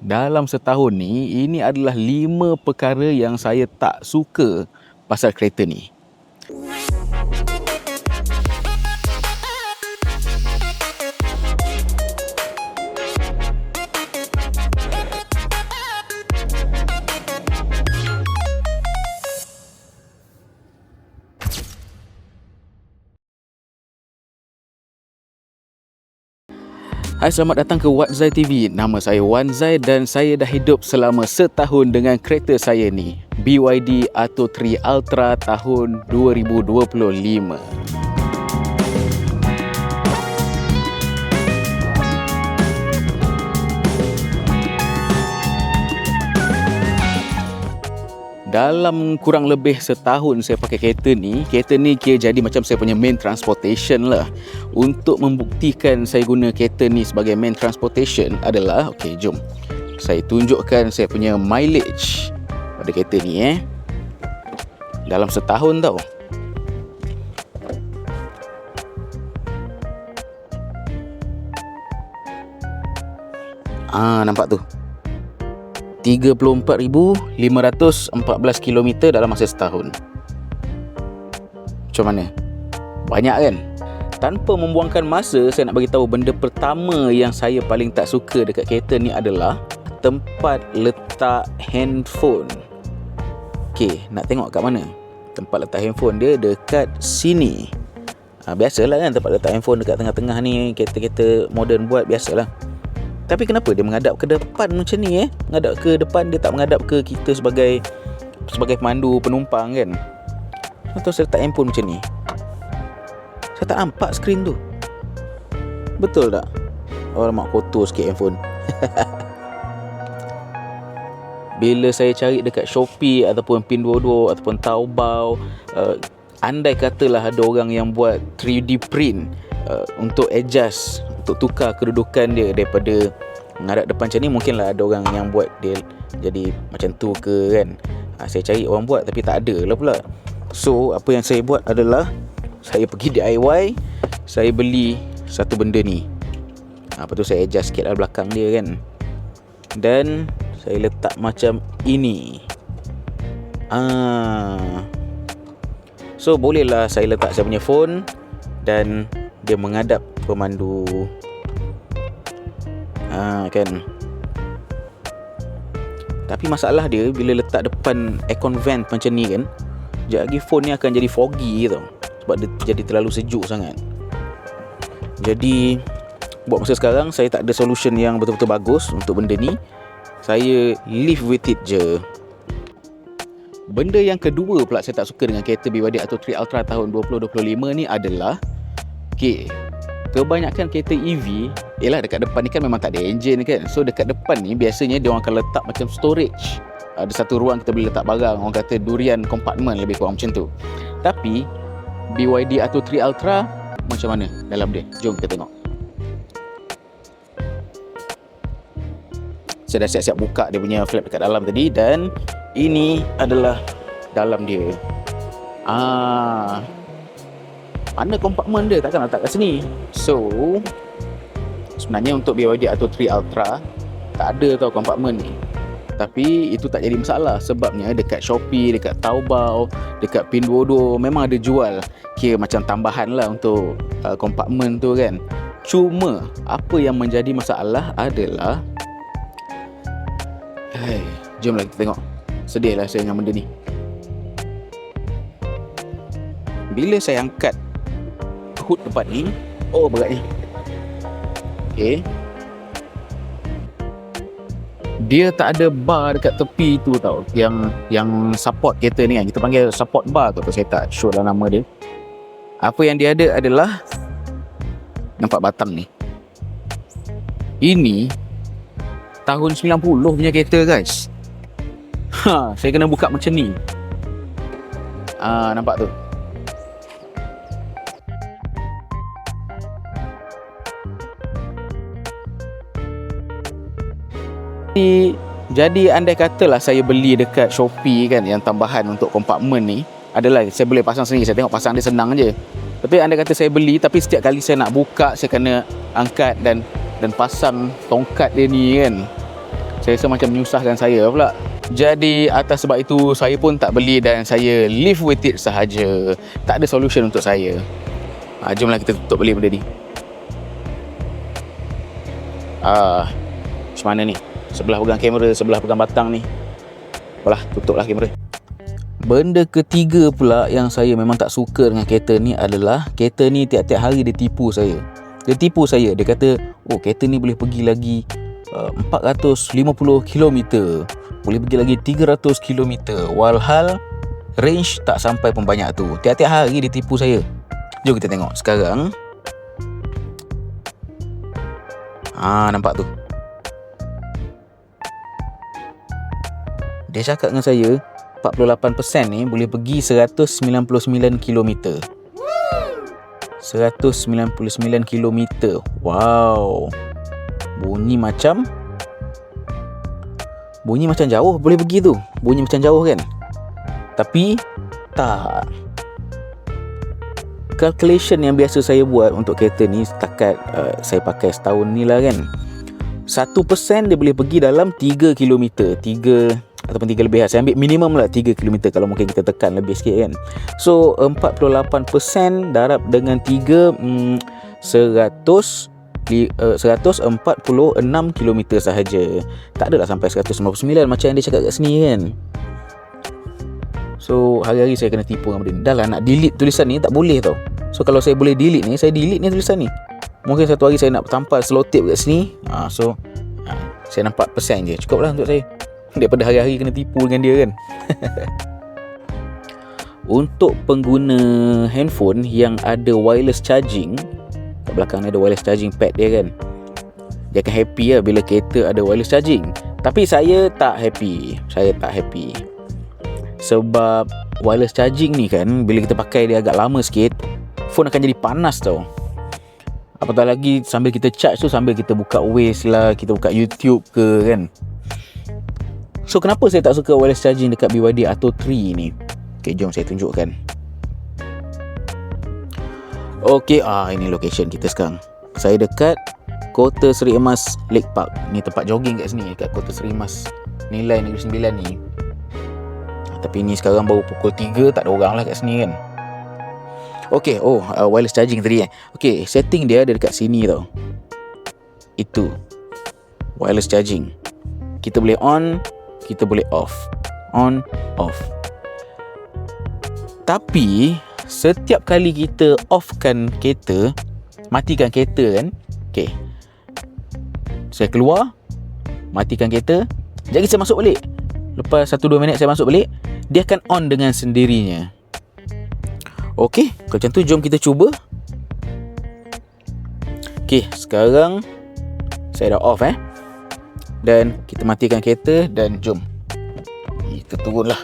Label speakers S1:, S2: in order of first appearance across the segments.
S1: Dalam setahun ni, ini adalah 5 perkara yang saya tak suka pasal kereta ni. Hai, selamat datang ke Watzai TV. Nama saya Wan Zai dan saya dah hidup selama setahun dengan kereta saya ni, BYD Atto 3 Ultra tahun 2025. Dalam kurang lebih setahun saya pakai kereta ni kira jadi macam saya punya main transportation lah. Untuk membuktikan saya guna kereta ni sebagai main transportation adalah, okey, jom saya tunjukkan saya punya mileage pada kereta ni dalam setahun tau. Nampak tu, 34,514 km dalam masa setahun. Macam mana? Banyak kan? Tanpa membuangkan masa, saya nak bagi tahu benda pertama yang saya paling tak suka dekat kereta ni adalah tempat letak handphone. Okey, nak tengok kat mana? Tempat letak handphone dia dekat sini. Biasalah kan, tempat letak handphone dekat tengah-tengah ni kereta-kereta moden buat, biasalah. Tapi kenapa dia menghadap ke depan macam ni Menghadap ke depan, dia tak menghadap ke kita sebagai pemandu penumpang kan? Atau saya letak handphone macam ni, saya tak nampak skrin tu. Betul tak? Alamak, kotor sikit handphone. Bila saya cari dekat Shopee ataupun Pinduoduo ataupun Taobao, andai katalah ada orang yang buat 3D print untuk adjust, untuk tukar kedudukan dia daripada menghadap depan macam ni, mungkinlah ada orang yang buat dia jadi macam tu ke kan. Saya cari orang buat tapi tak ada lah pula. So apa yang saya buat adalah saya pergi DIY, saya beli satu benda ni. Lepas tu saya adjust sikit lah belakang dia kan, dan saya letak macam ini. So bolehlah saya letak saya punya phone dan dia menghadap pemandu, kan. Tapi masalah dia bila letak depan aircon vent macam ni kan, sekejap lagi phone ni akan jadi foggy tau, sebab dia jadi terlalu sejuk sangat. Jadi buat masa sekarang saya tak ada solution yang betul-betul bagus untuk benda ni. Saya live with it je. Benda yang kedua pula saya tak suka dengan kereta BYD Atto 3 Ultra tahun 2025 ni adalah, okey, kebanyakan kereta EV, dekat depan ni kan memang tak ada enjin kan. So dekat depan ni biasanya dia orang akan letak macam storage. Ada satu ruang kita boleh letak barang, orang kata durian compartment, lebih kurang macam tu. Tapi BYD Atto 3 Ultra macam mana dalam dia? Jom kita tengok. Saya dah siap-siap buka dia punya flap dekat dalam tadi, dan ini adalah dalam dia. Mana kompartmen dia? Takkan letak kat sini. So sebenarnya untuk BYD Atto 3 Ultra tak ada tau kompartmen ni. Tapi itu tak jadi masalah, sebabnya dekat Shopee, dekat Taobao, dekat Pinduoduo memang ada jual kira macam tambahan lah untuk kompartmen tu kan. Cuma apa yang menjadi masalah adalah, jomlah kita tengok. Sedih lah saya dengan benda ni. Bila saya angkat hood depan ni, berat ni. Okay, dia tak ada bar dekat tepi tu tau, yang support kereta ni kan. Kita panggil support bar tu, saya tak sure lah nama dia. Apa yang dia ada adalah, nampak batang ni, ini tahun 90 punya kereta guys. Saya kena buka macam ni. Nampak tu. Jadi andai katalah saya beli dekat Shopee kan, yang tambahan untuk kompartmen ni adalah saya boleh pasang sendiri. Saya tengok pasang dia senang je. Tapi andai kata saya beli, tapi setiap kali saya nak buka, saya kena angkat dan pasang tongkat dia ni kan. Saya rasa macam menyusahkan saya pula. Jadi atas sebab itu saya pun tak beli dan saya live with it sahaja. Tak ada solution untuk saya. Jomlah kita tutup balik benda ni. Macam mana ni? Sebelah pegang kamera, sebelah pegang batang ni. Apalah, tutuplah kamera. Benda ketiga pula yang saya memang tak suka dengan kereta ni adalah kereta ni tiap-tiap hari dia tipu saya. Dia tipu saya. Dia kata, oh kereta ni boleh pergi lagi 450 km, boleh pergi lagi 300 km. Walhal range tak sampai pun banyak tu. Tiap-tiap hari dia tipu saya. Jom kita tengok sekarang. Nampak tu. Dia cakap dengan saya 48% ni boleh pergi 199 km. 199 km. Wow. Bunyi macam jauh boleh pergi tu. Bunyi macam jauh kan? Tapi tak. Calculation yang biasa saya buat untuk kereta ni setakat saya pakai setahun ni lah kan, 1% dia boleh pergi dalam 3 km. 3 ataupun 3 lebih. Saya ambil minimum lah 3 km kalau mungkin kita tekan lebih sikit kan. So 48% darab dengan 3 146 km sahaja. Tak adalah sampai 199 macam yang dia cakap kat sini kan. So hari-hari saya kena tipu dengan benda ni. Dah lah nak delete tulisan ni tak boleh tau. So kalau saya boleh delete ni, saya delete ni tulisan ni. Mungkin satu hari saya nak tampal selotip kat sini. Saya nampak persen je, cukup lah untuk saya, daripada hari-hari kena tipu dengan dia kan. Untuk pengguna handphone yang ada wireless charging, kat belakang ni ada wireless charging pad dia kan, dia akan happy lah bila kereta ada wireless charging. Tapi saya tak happy. Sebab wireless charging ni kan, bila kita pakai dia agak lama sikit, phone akan jadi panas tau. Apatah lagi sambil kita charge tu, sambil kita buka Waze lah, kita buka YouTube ke kan. So kenapa saya tak suka wireless charging dekat BYD Atto 3 ni? Okay, jom saya tunjukkan. Okay, ini location kita sekarang. Saya dekat Kota Seri Emas Lake Park. Ni tempat jogging kat sini, dekat Kota Seri Emas Nilai Negeri Sembilan ni. Tapi ni sekarang baru pukul 3, tak ada orang lah kat sini kan. Okay, wireless charging tadi Okay, setting dia ada dekat sini tau. Itu wireless charging. Kita boleh on, kita boleh off. On, off. Tapi setiap kali kita offkan kereta, matikan kereta kan, okay, saya keluar, matikan kereta, sekejap lagi saya masuk balik. Lepas 1-2 minit saya masuk balik, dia akan on dengan sendirinya. Okey, kalau macam tu jom kita cuba. Okey, sekarang saya dah off dan kita matikan kereta dan jom kita turunlah.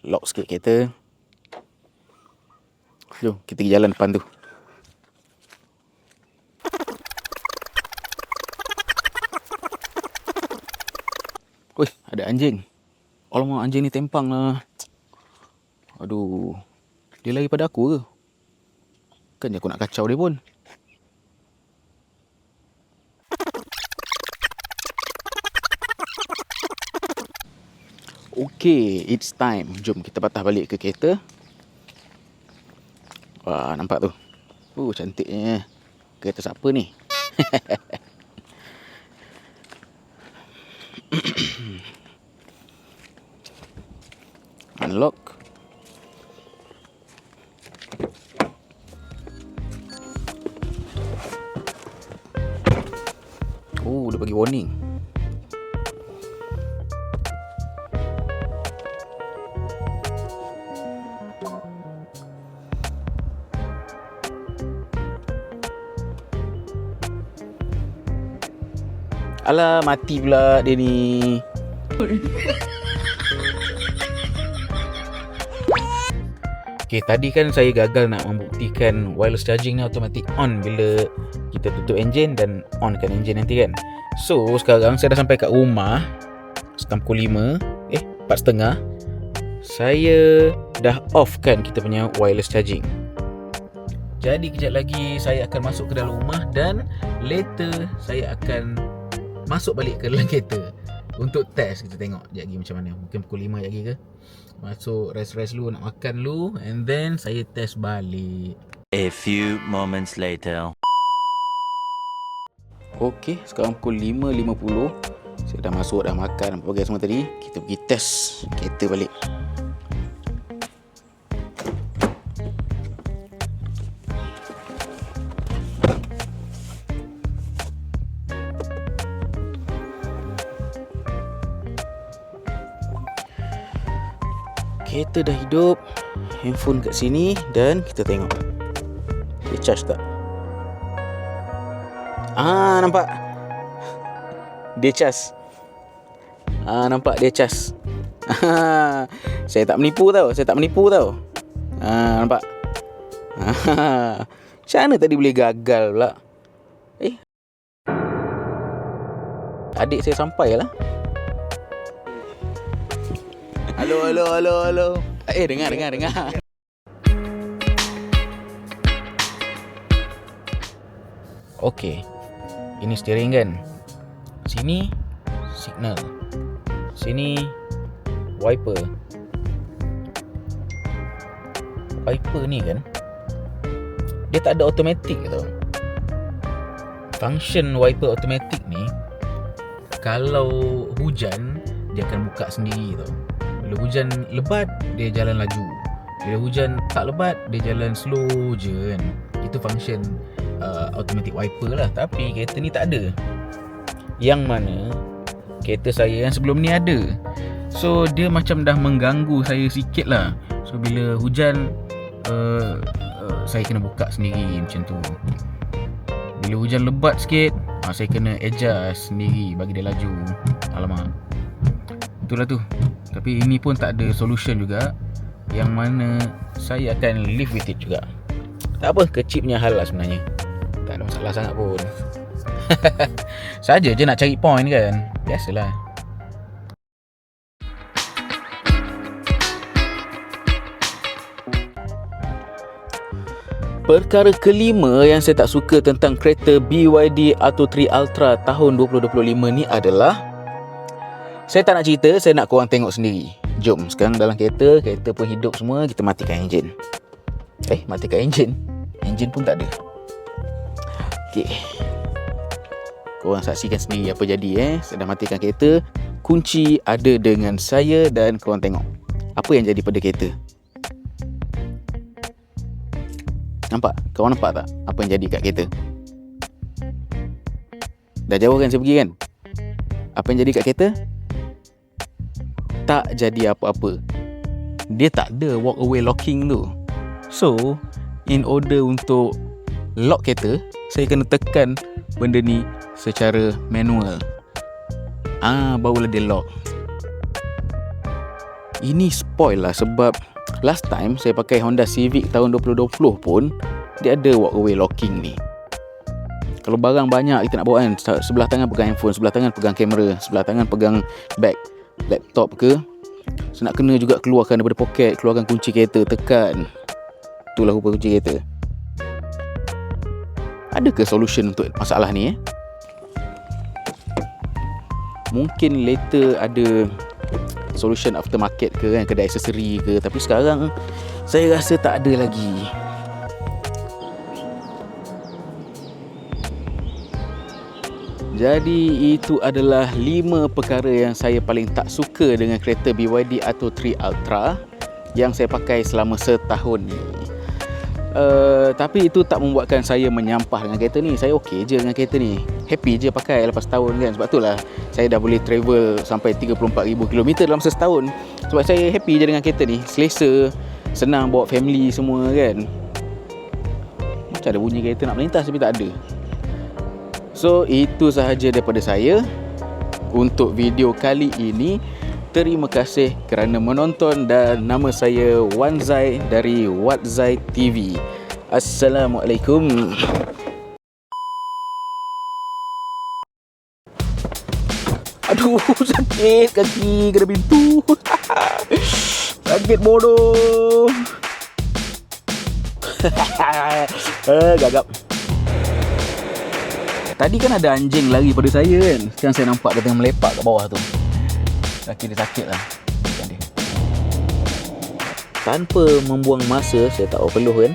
S1: Lock sikit kereta. Jom kita pergi jalan depan tu. Wih, ada anjing. Alamak, anjing ni tempang lah. Aduh, dia lari pada aku ke? Kan aku nak kacau dia pun. Okay, it's time. Jom kita patah balik ke kereta. Wah, nampak tu. Cantiknya. Kereta siapa ni? Unlock. Dia bagi warning. Alah, mati pula dia ni. Okay, tadi kan saya gagal nak membuktikan wireless charging ni automatic on bila kita tutup enjin dan onkan enjin nanti kan. So, sekarang saya dah sampai kat rumah setengah pukul 5, 4.30. Saya dah off kan kita punya wireless charging. Jadi kejap lagi saya akan masuk ke dalam rumah dan later saya akan masuk balik ke dalam kereta untuk test. Kita tengok kejap lagi macam mana. Mungkin pukul 5 lagi ke. Masuk rest-rest dulu, nak makan dulu, and then saya test balik.
S2: A few moments later.
S1: Okey, sekarang pukul 5.50. Saya dah masuk, dah makan, apa semua tadi. Kita pergi test kereta balik. Kereta dah hidup, handphone kat sini, dan kita tengok dia charge tak. Nampak dia charge. Nampak dia charge. Saya tak menipu tau. Nampak. Macam mana tadi boleh gagal pula? Adik saya sampai lah. Halo. Dengar. Okey. Ini steering kan. Sini signal. Sini wiper. Wiper ni kan, dia tak ada automatic tau. Function wiper automatic ni, kalau hujan dia akan buka sendiri tau. Bila hujan lebat, dia jalan laju. Bila hujan tak lebat, dia jalan slow je kan. Itu function automatic wiper lah. Tapi kereta ni tak ada. Yang mana kereta saya yang sebelum ni ada. So dia macam dah mengganggu saya sikit lah. So bila hujan saya kena buka sendiri macam tu. Bila hujan lebat sikit, saya kena adjust sendiri bagi dia laju. Alamak, itulah tu. Tapi ini pun tak ada solution juga, yang mana saya akan live with it juga. Tak apa, kecil punya hal lah sebenarnya. Tak ada masalah sangat pun. Saja je nak cari point kan. Biasalah. Perkara kelima yang saya tak suka tentang kereta BYD Atto 3 Ultra tahun 2025 ni adalah, saya tak nak cerita, saya nak korang tengok sendiri. Jom, sekarang dalam kereta pun hidup semua, kita matikan enjin. Matikan enjin. Enjin pun tak ada. Okey. Korang saksikan sendiri apa jadi. Saya dah matikan kereta, kunci ada dengan saya, dan korang tengok apa yang jadi pada kereta. Nampak? Korang nampak tak apa yang jadi kat kereta? Dah jauh kan saya pergi kan? Apa yang jadi kat kereta? Tak jadi apa-apa. Dia tak ada walk away locking tu. So, in order untuk lock kereta, saya kena tekan benda ni secara manual. Barulah dia lock. Ini spoil lah, sebab last time saya pakai Honda Civic tahun 2020 pun dia ada walk away locking ni. Kalau barang banyak kita nak bawa kan, sebelah tangan pegang handphone, sebelah tangan pegang kamera, sebelah tangan pegang bag laptop ke, so nak kena juga keluarkan daripada poket, keluarkan kunci kereta, tekan. Itulah rupa kunci kereta. Adakah solution untuk masalah ni? Mungkin later ada solution aftermarket ke kan, kedai aksesori ke, tapi sekarang saya rasa tak ada lagi. Jadi itu adalah 5 perkara yang saya paling tak suka dengan kereta BYD Atto 3 Ultra yang saya pakai selama setahun ni. Tapi itu tak membuatkan saya menyampah dengan kereta ni. Saya okey je dengan kereta ni, happy je pakai lepas tahun kan. Sebab itulah saya dah boleh travel sampai 34,000 km dalam setahun. Sebab saya happy je dengan kereta ni, selesa, senang bawa family semua kan. Macam ada bunyi kereta nak melintas tapi tak ada. So itu sahaja daripada saya untuk video kali ini. Terima kasih kerana menonton, dan nama saya Wan Zai dari Wat Zai TV. Assalamualaikum. Aduh, sakit kaki kena pintu. Sakit bodoh. Gagap. Tadi kan ada anjing lari pada saya kan. Sekarang saya nampak dia tengah melepak kat bawah tu. Kaki dia sakit lah. Bukan dia. Tanpa membuang masa, saya tak berpeluh kan.